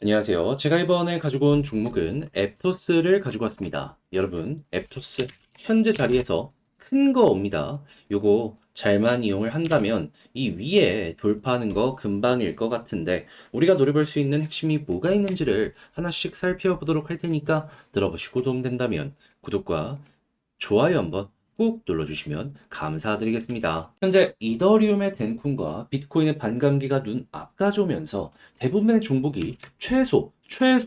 안녕하세요. 제가 이번에 가지고 온 종목은 앱토스를 가지고 왔습니다. 여러분, 앱토스 현재 자리에서 큰 거 옵니다. 요거 잘만 이용을 한다면 이 위에 돌파하는 거 금방일 것 같은데 우리가 노려볼 수 있는 핵심이 뭐가 있는지를 하나씩 살펴보도록 할 테니까 들어보시고 도움된다면 구독과 좋아요 한번 꾹 눌러주시면 감사드리겠습니다. 현재 이더리움의 덴쿤과 비트코인의 반감기가 눈 앞까지 오면서 대부분의 종목이 최소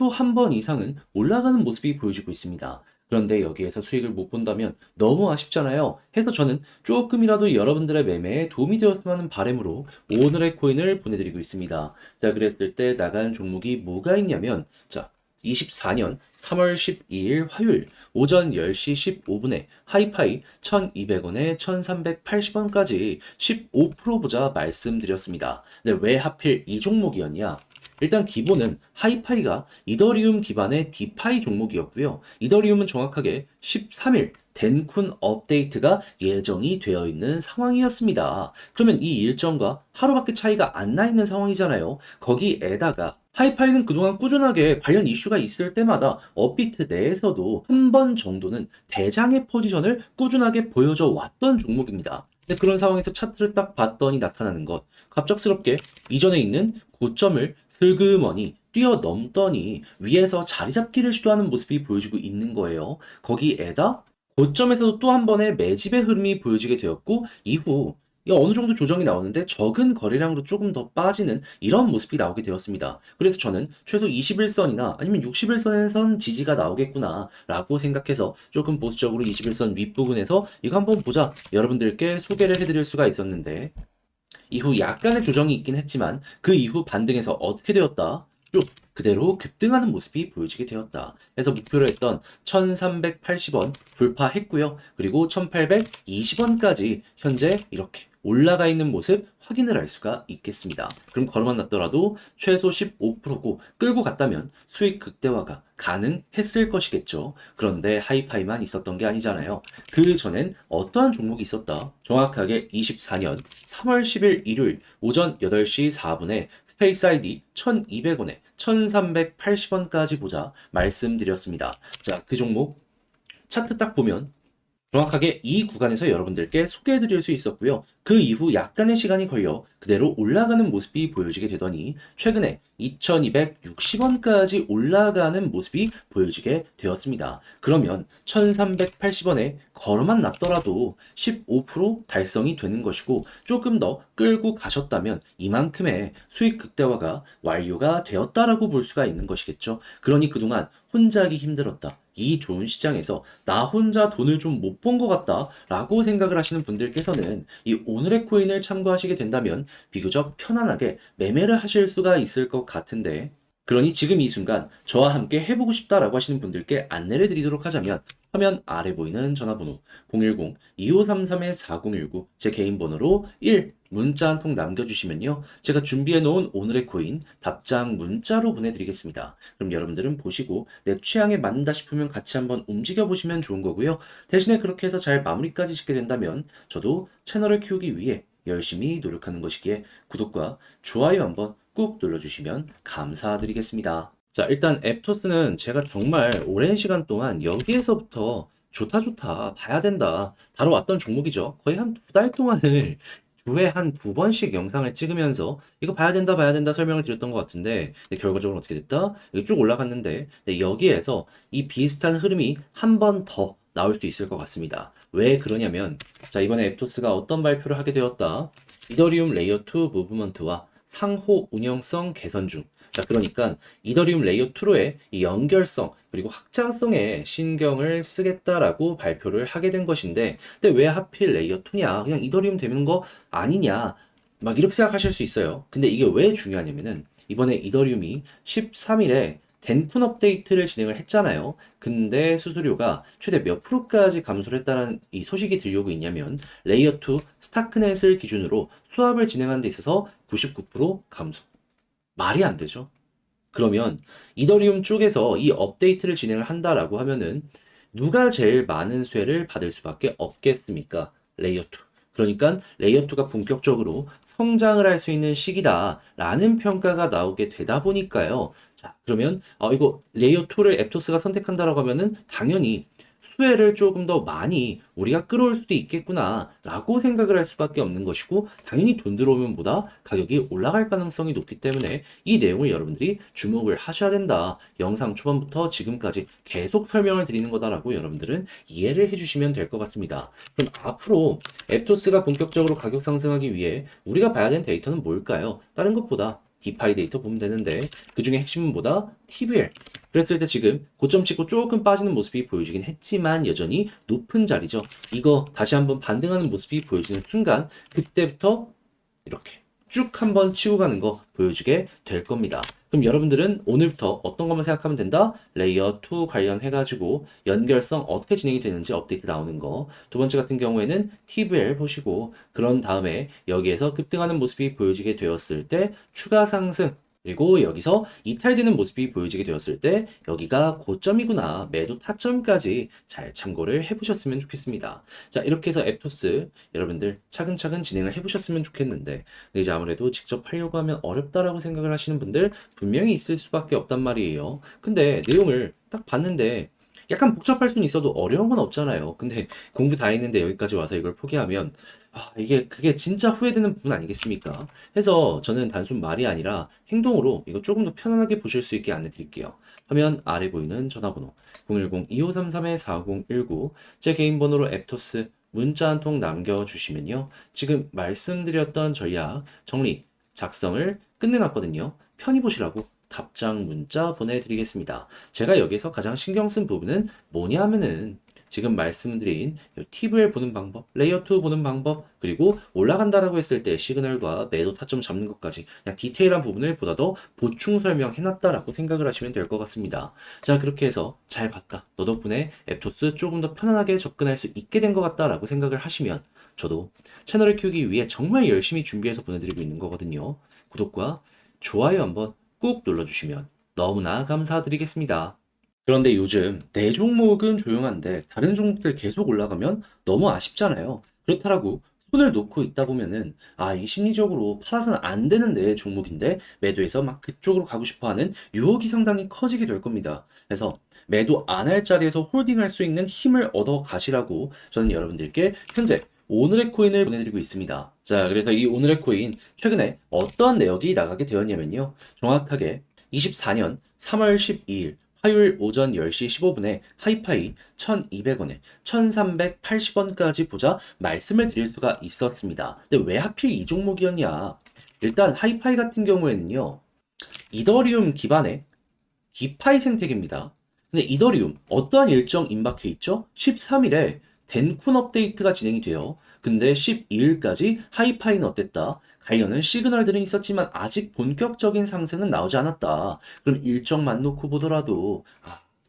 한 번 이상은 올라가는 모습이 보여지고 있습니다. 그런데 여기에서 수익을 못 본다면 너무 아쉽잖아요. 해서 저는 조금이라도 여러분들의 매매에 도움이 되었으면 하는 바람으로 오늘의 코인을 보내드리고 있습니다. 자, 그랬을 때 나가는 종목이 뭐가 있냐면, 자, 24년 3월 12일 화요일 오전 10시 15분에 하이파이 1200원에 1380원까지 15% 보자 말씀드렸습니다. 근데 왜 하필 이 종목이었냐? 일단 기본은 하이파이가 이더리움 기반의 디파이 종목이었고요. 이더리움은 정확하게 13일 덴쿤 업데이트가 예정이 되어 있는 상황이었습니다. 그러면 이 일정과 하루밖에 차이가 안 나 있는 상황이잖아요. 거기에다가 하이파이는 그동안 꾸준하게 관련 이슈가 있을 때마다 업비트 내에서도 한 번 정도는 대장의 포지션을 꾸준하게 보여줘 왔던 종목입니다. 근데 그런 상황에서 차트를 딱 봤더니 나타나는 것, 갑작스럽게 이전에 있는 고점을 슬그머니 뛰어넘더니 위에서 자리 잡기를 시도하는 모습이 보여지고 있는 거예요. 거기에다 고점에서도 또 한 번의 매집의 흐름이 보여지게 되었고, 이후 어느 정도 조정이 나오는데 적은 거래량으로 조금 더 빠지는 이런 모습이 나오게 되었습니다. 그래서 저는 최소 21선이나 아니면 61선에선 지지가 나오겠구나 라고 생각해서 조금 보수적으로 21선 윗부분에서 이거 한번 보자 여러분들께 소개를 해드릴 수가 있었는데, 이후 약간의 조정이 있긴 했지만 그 이후 반등해서 어떻게 되었다? 쭉 그대로 급등하는 모습이 보여지게 되었다. 그래서 목표로 했던 1380원 돌파했고요. 그리고 1820원까지 현재 이렇게 올라가 있는 모습 확인을 할 수가 있겠습니다. 그럼 걸어만 놨더라도 최소 15%고 끌고 갔다면 수익 극대화가 가능했을 것이겠죠. 그런데 하이파이만 있었던 게 아니잖아요. 그 전엔 어떠한 종목이 있었다? 정확하게 24년 3월 10일 일요일 오전 8시 4분에 스페이스 아이디 1200원에 1380원까지 보자 말씀드렸습니다. 자, 그 종목 차트 딱 보면 정확하게 이 구간에서 여러분들께 소개해 드릴 수 있었고요. 그 이후 약간의 시간이 걸려 그대로 올라가는 모습이 보여지게 되더니 최근에 2260원까지 올라가는 모습이 보여지게 되었습니다. 그러면 1380원에 걸어만 놨더라도 15% 달성이 되는 것이고 조금 더 끌고 가셨다면 이만큼의 수익 극대화가 완료가 되었다라고 볼 수가 있는 것이겠죠. 그러니 그동안 혼자 하기 힘들었다. 이 좋은 시장에서 나 혼자 돈을 좀 못 본 것 같다 라고 생각을 하시는 분들께서는 이 오늘의 코인을 참고하시게 된다면 비교적 편안하게 매매를 하실 수가 있을 것 같은데, 그러니 지금 이 순간 저와 함께 해보고 싶다라고 하시는 분들께 안내를 드리도록 하자면 화면 아래 보이는 전화번호 010-2533-4019 제 개인 번호로 1 문자 한 통 남겨주시면요. 제가 준비해 놓은 오늘의 코인 답장 문자로 보내드리겠습니다. 그럼 여러분들은 보시고 내 취향에 맞는다 싶으면 같이 한번 움직여 보시면 좋은 거고요. 대신에 그렇게 해서 잘 마무리까지 짓게 된다면 저도 채널을 키우기 위해 열심히 노력하는 것이기에 구독과 좋아요 한번 꾹 눌러주시면 감사드리겠습니다. 자, 일단 앱토스는 제가 정말 오랜 시간 동안 여기에서부터 좋다 좋다 봐야 된다 다뤄왔던 종목이죠. 거의 한 2달 동안을 주에 한 2번씩 영상을 찍으면서 이거 봐야 된다 설명을 드렸던 것 같은데, 근데 결과적으로 어떻게 됐다? 여기 쭉 올라갔는데, 근데 여기에서 이 비슷한 흐름이 한 번 더 나올 수 있을 것 같습니다. 왜 그러냐면, 자, 이번에 앱토스가 어떤 발표를 하게 되었다? 이더리움 레이어 2 무브먼트와 상호 운영성 개선 중. 자, 그러니까 이더리움 레이어 2로의 이 연결성 그리고 확장성에 신경을 쓰겠다라고 발표를 하게 된 것인데, 근데 왜 하필 레이어 2냐? 그냥 이더리움 되는 거 아니냐? 막 이렇게 생각하실 수 있어요. 근데 이게 왜 중요하냐면은 이번에 이더리움이 13일에 덴쿤 업데이트를 진행을 했잖아요. 근데 수수료가 최대 몇 프로까지 감소를 했다는 이 소식이 들려오고 있냐면, 레이어 2 스타크넷을 기준으로 수합을 진행하는 데 있어서 99% 감소. 말이 안 되죠. 그러면 이더리움 쪽에서 이 업데이트를 진행을 한다라고 하면은 누가 제일 많은 수혜를 받을 수밖에 없겠습니까? 레이어 2. 그러니까 레이어 2가 본격적으로 성장을 할 수 있는 시기다라는 평가가 나오게 되다 보니까요. 자, 그러면 이거 레이어 2를 앱토스가 선택한다라고 하면은 당연히 수혜를 조금 더 많이 우리가 끌어올 수도 있겠구나라고 생각을 할 수밖에 없는 것이고, 당연히 돈 들어오면 보다 가격이 올라갈 가능성이 높기 때문에 이 내용을 여러분들이 주목을 하셔야 된다. 영상 초반부터 지금까지 계속 설명을 드리는 거다라고 여러분들은 이해를 해주시면 될 것 같습니다. 그럼 앞으로 앱토스가 본격적으로 가격 상승하기 위해 우리가 봐야 되는 데이터는 뭘까요? 다른 것보다 디파이 데이터 보면 되는데, 그 중에 핵심은 뭐다? TVL. 그랬을 때 지금 고점 찍고 조금 빠지는 모습이 보여지긴 했지만 여전히 높은 자리죠. 이거 다시 한번 반등하는 모습이 보여지는 순간 그때부터 이렇게 쭉 한번 치고 가는 거 보여주게 될 겁니다. 그럼 여러분들은 오늘부터 어떤 것만 생각하면 된다? 레이어 2 관련해가지고 연결성 어떻게 진행이 되는지 업데이트 나오는 거. 두 번째 같은 경우에는 TVL 보시고, 그런 다음에 여기에서 급등하는 모습이 보여지게 되었을 때 추가 상승, 그리고 여기서 이탈되는 모습이 보여지게 되었을 때 여기가 고점이구나, 매도 타점까지 잘 참고를 해보셨으면 좋겠습니다. 자, 이렇게 해서 앱토스 여러분들 차근차근 진행을 해보셨으면 좋겠는데, 근데 이제 아무래도 직접 하려고 하면 어렵다라고 생각을 하시는 분들 분명히 있을 수밖에 없단 말이에요. 근데 내용을 딱 봤는데 약간 복잡할 수는 있어도 어려운 건 없잖아요. 근데 공부 다 했는데 여기까지 와서 이걸 포기하면 이게 그게 진짜 후회되는 부분 아니겠습니까? 해서 저는 단순 말이 아니라 행동으로 이거 조금 더 편안하게 보실 수 있게 안내 드릴게요. 화면 아래 보이는 전화번호 010-2533-4019, 제 개인 번호로 앱토스 문자 한 통 남겨주시면요, 지금 말씀드렸던 전략 정리, 작성을 끝내놨거든요. 편히 보시라고 답장 문자 보내드리겠습니다. 제가 여기서 가장 신경 쓴 부분은 뭐냐 하면은 지금 말씀드린 팁을 보는 방법, 레이어 2 보는 방법, 그리고 올라간다라고 했을 때 시그널과 매도 타점 잡는 것까지 그냥 디테일한 부분을 보다 더 보충 설명해놨다라고 생각을 하시면 될 것 같습니다. 자, 그렇게 해서 잘 봤다, 너 덕분에 앱토스 조금 더 편안하게 접근할 수 있게 된 것 같다라고 생각을 하시면 저도 채널을 키우기 위해 정말 열심히 준비해서 보내드리고 있는 거거든요. 구독과 좋아요 한번 꾹 눌러주시면 너무나 감사드리겠습니다. 그런데 요즘 내 종목은 조용한데 다른 종목들 계속 올라가면 너무 아쉽잖아요. 그렇다라고 손을 놓고 있다 보면은 이 심리적으로 팔아서는 안 되는 내 종목인데 매도해서 막 그쪽으로 가고 싶어 하는 유혹이 상당히 커지게 될 겁니다. 그래서 매도 안 할 자리에서 홀딩할 수 있는 힘을 얻어 가시라고 저는 여러분들께 현재 오늘의 코인을 보내드리고 있습니다. 자, 그래서 이 오늘의 코인 최근에 어떠한 내역이 나가게 되었냐면요, 정확하게 24년 3월 12일 화요일 오전 10시 15분에 하이파이 1200원에 1380원까지 보자 말씀을 드릴 수가 있었습니다. 근데 왜 하필 이 종목이었냐? 일단 하이파이 같은 경우에는요, 이더리움 기반의 디파이 생태계입니다. 근데 이더리움 어떠한 일정 임박해 있죠? 13일에 덴쿤 업데이트가 진행이 돼요. 근데 12일까지 하이파이는 어땠다? 관련은 시그널들은 있었지만 아직 본격적인 상승은 나오지 않았다. 그럼 일정만 놓고 보더라도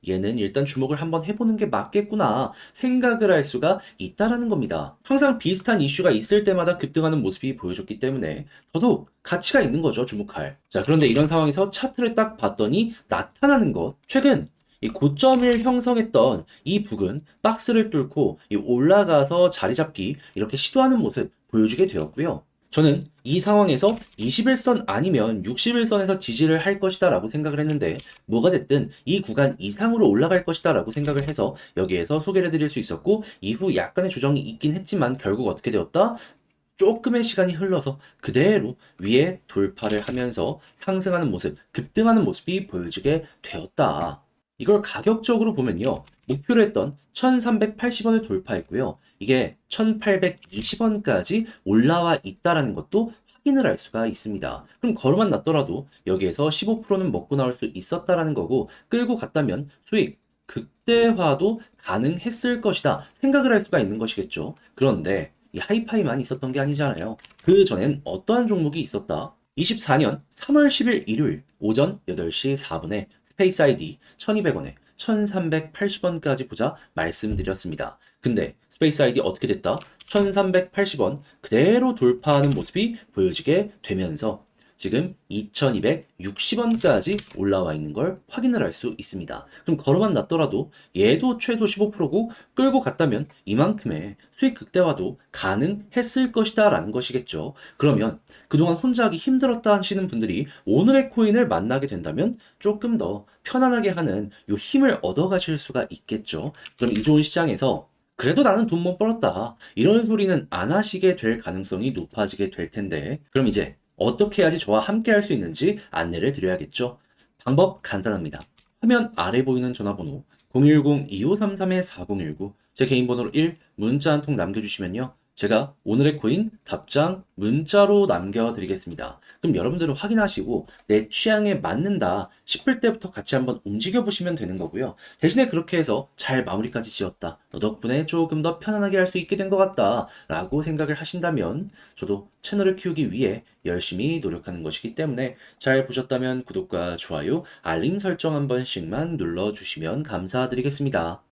얘는 일단 주목을 한번 해보는 게 맞겠구나 생각을 할 수가 있다라는 겁니다. 항상 비슷한 이슈가 있을 때마다 급등하는 모습이 보여줬기 때문에 더더욱 가치가 있는 거죠, 주목할. 자, 그런데 이런 상황에서 차트를 딱 봤더니 나타나는 것, 최근 이 고점을 형성했던 이 부근 박스를 뚫고 이 올라가서 자리 잡기 이렇게 시도하는 모습 보여주게 되었고요. 저는 이 상황에서 21선 아니면 61선에서 지지를 할 것이다 라고 생각을 했는데, 뭐가 됐든 이 구간 이상으로 올라갈 것이다 라고 생각을 해서 여기에서 소개를 해드릴 수 있었고, 이후 약간의 조정이 있긴 했지만 결국 어떻게 되었다? 조금의 시간이 흘러서 그대로 위에 돌파를 하면서 상승하는 모습, 급등하는 모습이 보여지게 되었다. 이걸 가격적으로 보면요, 목표로 했던 1380원을 돌파했고요. 이게 1820원까지 올라와 있다라는 것도 확인을 할 수가 있습니다. 그럼 거름만 났더라도 여기에서 15%는 먹고 나올 수 있었다라는 거고, 끌고 갔다면 수익 극대화도 가능했을 것이다 생각을 할 수가 있는 것이겠죠. 그런데 이 하이파이만 있었던 게 아니잖아요. 그 전엔 어떠한 종목이 있었다? 24년 3월 10일 일요일 오전 8시 4분에 스페이스 아이디 1200원에 1380원까지 보자 말씀드렸습니다. 근데 스페이스 아이디 어떻게 됐다? 1380원 그대로 돌파하는 모습이 보여지게 되면서 지금 2260원까지 올라와 있는 걸 확인을 할 수 있습니다. 그럼 걸어만 놨더라도 얘도 최소 15%고 끌고 갔다면 이만큼의 수익 극대화도 가능했을 것이다 라는 것이겠죠. 그러면 그동안 혼자 하기 힘들었다 하시는 분들이 오늘의 코인을 만나게 된다면 조금 더 편안하게 하는 요 힘을 얻어 가실 수가 있겠죠. 그럼 이 좋은 시장에서 그래도 나는 돈 못 벌었다, 이런 소리는 안 하시게 될 가능성이 높아지게 될 텐데, 그럼 이제 어떻게 해야지 저와 함께 할 수 있는지 안내를 드려야겠죠. 방법 간단합니다. 화면 아래 보이는 전화번호 010-2533-4019, 제 개인 번호로 1 문자 한 통 남겨주시면요, 제가 오늘의 코인 답장 문자로 남겨드리겠습니다. 그럼 여러분들은 확인하시고 내 취향에 맞는다 싶을 때부터 같이 한번 움직여 보시면 되는 거고요. 대신에 그렇게 해서 잘 마무리까지 지었다, 너 덕분에 조금 더 편안하게 할 수 있게 된 것 같다 라고 생각을 하신다면, 저도 채널을 키우기 위해 열심히 노력하는 것이기 때문에 잘 보셨다면 구독과 좋아요, 알림 설정 한 번씩만 눌러주시면 감사드리겠습니다.